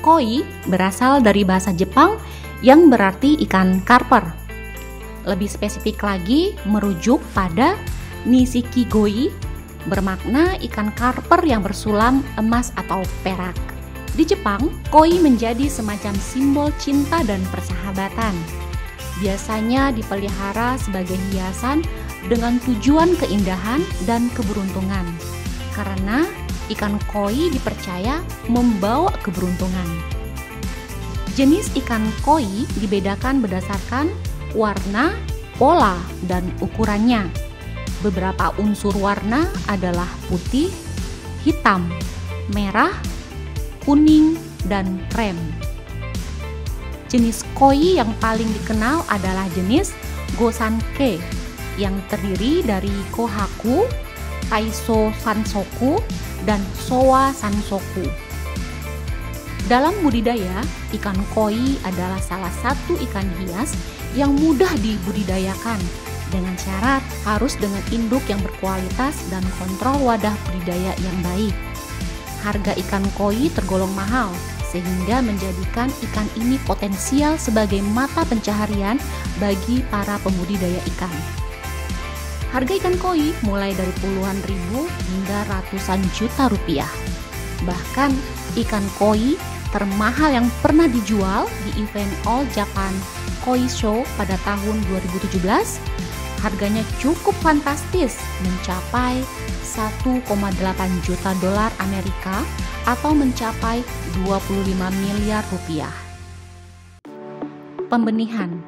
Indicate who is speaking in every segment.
Speaker 1: Koi berasal dari bahasa Jepang yang berarti ikan karper. Lebih spesifik lagi merujuk pada Nishikigoi, bermakna ikan karper yang bersulam emas atau perak. Di Jepang, koi menjadi semacam simbol cinta dan persahabatan. Biasanya dipelihara sebagai hiasan dengan tujuan keindahan dan keberuntungan. Karena ikan koi dipercaya membawa keberuntungan. Jenis ikan koi dibedakan berdasarkan warna, pola, dan ukurannya. Beberapa unsur warna adalah putih, hitam, merah, kuning, dan krem. Jenis koi yang paling dikenal adalah jenis Gosanke yang terdiri dari Kohaku, Taiso Sansoku, dan Sowa Sansoku. Dalam budidaya, ikan koi adalah salah satu ikan hias yang mudah dibudidayakan dengan syarat harus dengan induk yang berkualitas dan kontrol wadah budidaya yang baik. Harga ikan koi tergolong mahal sehingga menjadikan ikan ini potensial sebagai mata pencaharian bagi para pembudidaya ikan. Harga ikan koi mulai dari puluhan ribu hingga ratusan juta rupiah. Bahkan ikan koi termahal yang pernah dijual di event All Japan Koi Show pada tahun 2017, harganya cukup fantastis mencapai 1,8 juta dolar Amerika atau mencapai 25 miliar rupiah. Pembenihan.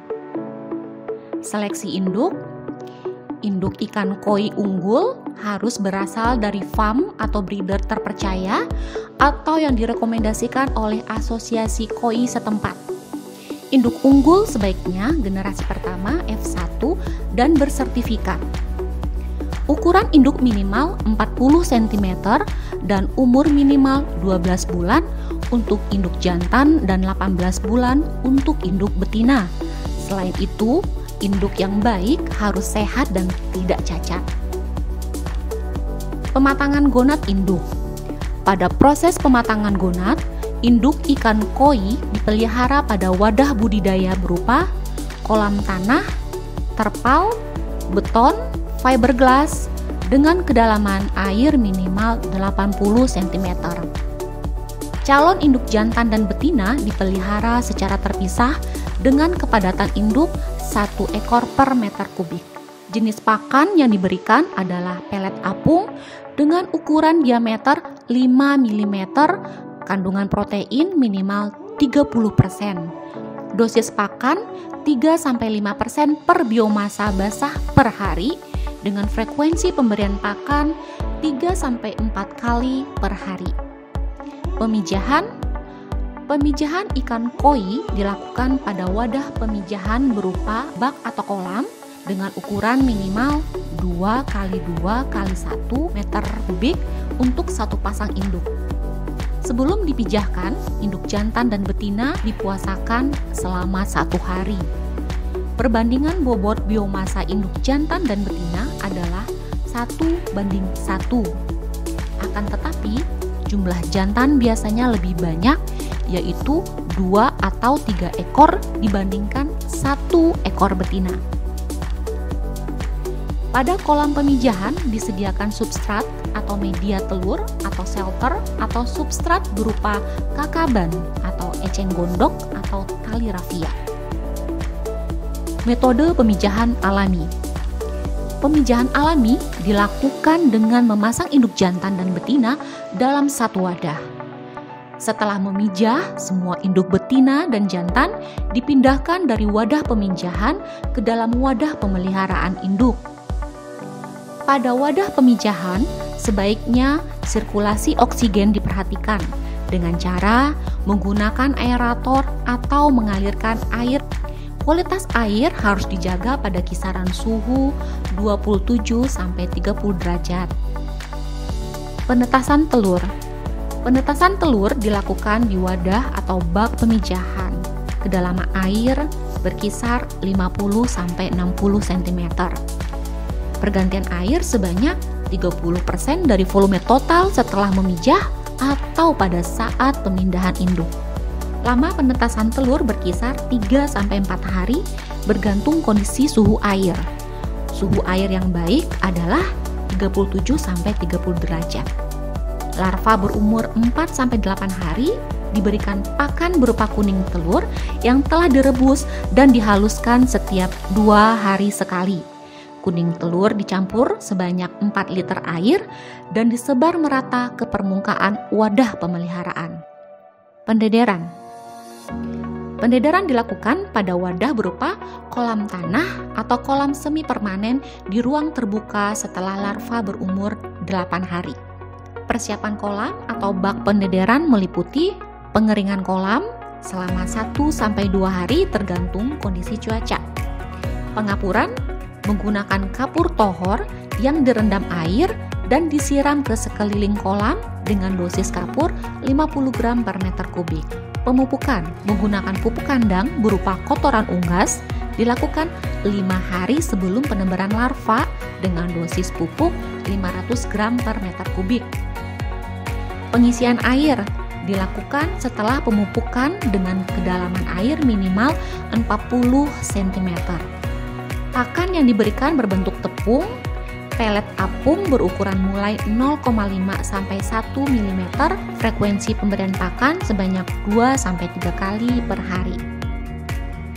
Speaker 1: Seleksi induk. Induk ikan koi unggul harus berasal dari farm atau breeder terpercaya atau yang direkomendasikan oleh asosiasi koi setempat. Induk unggul sebaiknya generasi pertama F1 dan bersertifikat. Ukuran induk minimal 40 cm dan umur minimal 12 bulan untuk induk jantan dan 18 bulan untuk induk betina. Selain itu, induk yang baik harus sehat dan tidak cacat. Pematangan gonat induk. Pada proses pematangan gonat, induk ikan koi dipelihara pada wadah budidaya berupa kolam tanah, terpal, beton, fiberglass dengan kedalaman air minimal 80 cm. Calon induk jantan dan betina dipelihara secara terpisah dengan kepadatan induk 1 ekor per meter kubik. Jenis pakan yang diberikan adalah pelet apung dengan ukuran diameter 5 mm, kandungan protein minimal 30%. Dosis pakan 3-5% per biomasa basah per hari dengan frekuensi pemberian pakan 3-4 kali per hari. Pemijahan. Pemijahan ikan koi dilakukan pada wadah pemijahan berupa bak atau kolam dengan ukuran minimal 2x2x1 meter kubik untuk satu pasang induk. Sebelum dipijahkan, induk jantan dan betina dipuasakan selama 1 hari. Perbandingan bobot biomasa induk jantan dan betina adalah 1:1. Akan tetapi, jumlah jantan biasanya lebih banyak, yaitu 2 atau 3 ekor dibandingkan 1 ekor betina. Pada kolam pemijahan disediakan substrat atau media telur atau shelter atau substrat berupa kakaban atau eceng gondok atau tali rafia. Metode pemijahan alami. Pemijahan alami dilakukan dengan memasang induk jantan dan betina dalam satu wadah. Setelah memijah, semua induk betina dan jantan dipindahkan dari wadah pemijahan ke dalam wadah pemeliharaan induk. Pada wadah pemijahan, sebaiknya sirkulasi oksigen diperhatikan dengan cara menggunakan aerator atau mengalirkan air. Kualitas air harus dijaga pada kisaran suhu 27-30 derajat. Penetasan telur. Penetasan telur dilakukan di wadah atau bak pemijahan. Kedalaman air berkisar 50-60 cm. Pergantian air sebanyak 30% dari volume total setelah memijah atau pada saat pemindahan induk. Lama penetasan telur berkisar 3-4 hari bergantung kondisi suhu air. Suhu air yang baik adalah 37-30 derajat. Larva berumur 4-8 hari diberikan pakan berupa kuning telur yang telah direbus dan dihaluskan setiap 2 hari sekali. Kuning telur dicampur sebanyak 4 liter air dan disebar merata ke permukaan wadah pemeliharaan. Pendederan. Pendederan dilakukan pada wadah berupa kolam tanah atau kolam semi permanen di ruang terbuka setelah larva berumur 8 hari. Persiapan kolam atau bak pendederan meliputi pengeringan kolam selama 1-2 hari tergantung kondisi cuaca. Pengapuran menggunakan kapur tohor yang direndam air dan disiram ke sekeliling kolam dengan dosis kapur 50 gram per meter kubik. Pemupukan menggunakan pupuk kandang berupa kotoran unggas dilakukan 5 hari sebelum penebaran larva dengan dosis pupuk 500 gram per meter kubik. Pengisian air dilakukan setelah pemupukan dengan kedalaman air minimal 40 cm. Pakan yang diberikan berbentuk tepung, pelet apung berukuran mulai 0,5 sampai 1 mm, frekuensi pemberian pakan sebanyak 2-3 kali per hari.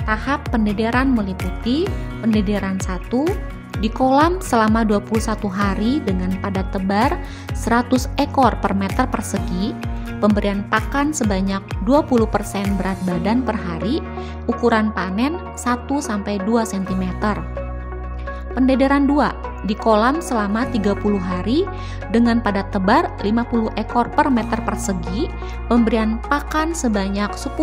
Speaker 1: Tahap pendederan meliputi pendederan 1 di kolam selama 21 hari dengan padat tebar 100 ekor per meter persegi, pemberian pakan sebanyak 20% berat badan per hari, ukuran panen 1-2 cm. Pendederan 2 di kolam selama 30 hari dengan padat tebar 50 ekor per meter persegi, pemberian pakan sebanyak 10%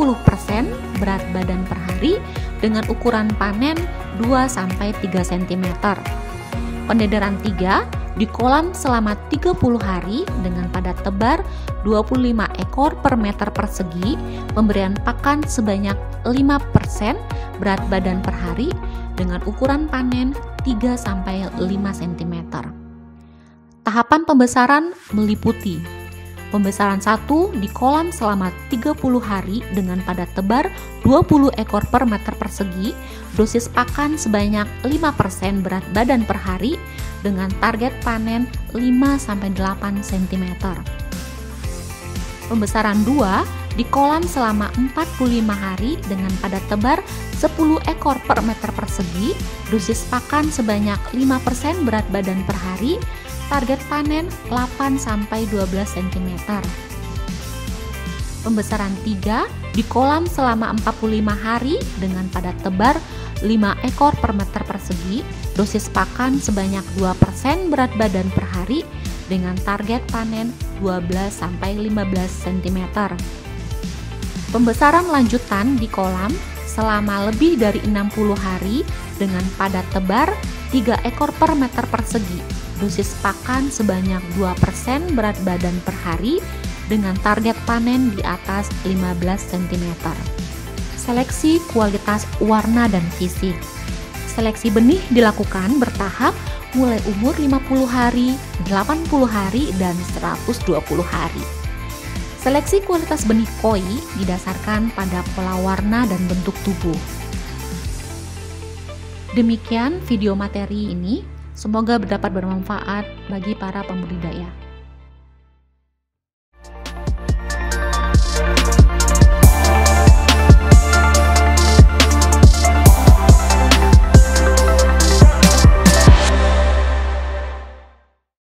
Speaker 1: berat badan per hari dengan ukuran panen 2-3 cm. Pendederan 3 di kolam selama 30 hari dengan padat tebar 25 ekor per meter persegi, pemberian pakan sebanyak 5% berat badan per hari dengan ukuran panen 3-5 cm. Tahapan pembesaran meliputi pembesaran 1 di kolam selama 30 hari dengan padat tebar 20 ekor per meter persegi, dosis pakan sebanyak 5% berat badan per hari dengan target panen 5-8 cm. Pembesaran 2 di kolam selama 45 hari dengan padat tebar 10 ekor per meter persegi, dosis pakan sebanyak 5% berat badan per hari, target panen 8-12 cm. Pembesaran 3 di kolam selama 45 hari dengan padat tebar 5 ekor per meter persegi, dosis pakan sebanyak 2% berat badan per hari dengan target panen 12-15 cm. Pembesaran lanjutan di kolam selama lebih dari 60 hari dengan padat tebar 3 ekor per meter persegi, dosis pakan sebanyak 2% berat badan per hari dengan target panen di atas 15 cm. Seleksi kualitas warna dan fisik. Seleksi benih dilakukan bertahap mulai umur 50 hari, 80 hari, dan 120 hari. Seleksi kualitas benih koi didasarkan pada pola warna dan bentuk tubuh. Demikian video materi ini, semoga dapat bermanfaat bagi para pembudidaya.